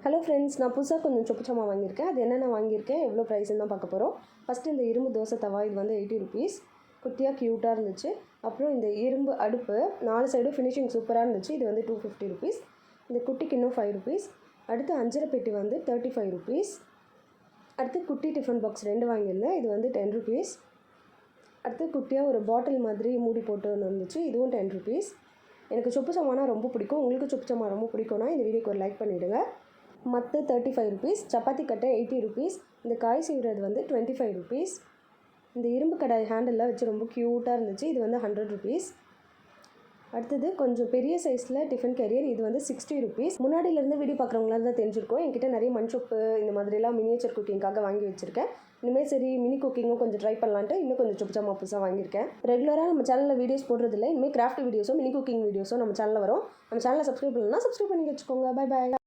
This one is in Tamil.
ஹலோ ஃப்ரெண்ட்ஸ், நான் புதுசாக கொஞ்சம் சொப்பு சாமான் வாங்கியிருக்கேன். அது என்னென்ன வாங்கியிருக்கேன், எவ்வளோ ப்ரைஸ்ன்னு தான் பார்க்க போகிறோம். ஃபஸ்ட்டு இந்த இரும்பு தோசை தவா, இது வந்து 80 ருபீஸ். குட்டியாக க்யூட்டாக இருந்துச்சு. அப்புறம் இந்த இரும்பு அடுப்பு 4 சைடும் ஃபினிஷிங் சூப்பராக இருந்துச்சு. இது வந்து 250 ருபீஸ். இந்த குட்டிக்கு இன்னும் 5 ருபீஸ். அடுத்து அஞ்சரை பெட்டி வந்து 35 ருபீஸ். அடுத்து குட்டி டிஃபன் பாக்ஸ் 2 வாங்கியிருந்தேன். இது வந்து 10 ருபீஸ். அடுத்து குட்டியாக ஒரு பாட்டில் மாதிரி மூடி போட்டு ஒன்று இருந்துச்சு. இதுவும் 10 ருபீஸ். எனக்கு சொப்பு சாமானா ரொம்ப பிடிக்கும். உங்களுக்கு சொப்பு சாமான் ரொம்ப பிடிக்கும்னா இந்த வீடியோக்கு ஒரு லைக் பண்ணிவிடுங்க. மற்ற 35 ருபீஸ். சப்பாத்தி கட்டை 80 ருபீஸ். இந்த காய் செய்கிறது வந்து 25 ருபீஸ். இந்த இரும்பு கடாய் ஹேண்டில் வச்சு ரொம்ப க்யூட்டாக இருந்துச்சு. இது வந்து 100 ருபீஸ். அடுத்தது கொஞ்சம் பெரிய சைஸில் டிஃபன் கேரியர், இது வந்து 60 ருபீஸ். முன்னாடியிலேருந்து வீடியோ பார்க்குறவங்களால தான் தெரிஞ்சிருக்கும். என்கிட்ட நிறைய மண் சொப்பு இந்த மாதிரிலாம் மினியேச்சர் குக்கிங்காக வாங்கி வச்சுருக்கேன். இனிமேல் சரி மினி குக்கிங்கும் கொஞ்சம் ட்ரை பண்ணலான்ட்டு இன்னும் கொஞ்சம் சொப்பு சாமான் புதுசாக வாங்கியிருக்கேன். ரெகுலராக நம்ம சேனலில் வீடியோஸ் போடுறதில்ல. இனிமேல் கிராஃப்ட் வீடியோஸோ மினி குக்கிங் வீடியோஸோ நம்ம சேனலில் வரும். நம்ம சேனலை சப்ஸ்கிரைப் பண்ணலன்னா சப்ஸ்கிரைப் பண்ணி வச்சுக்கோங்க. Bye bye.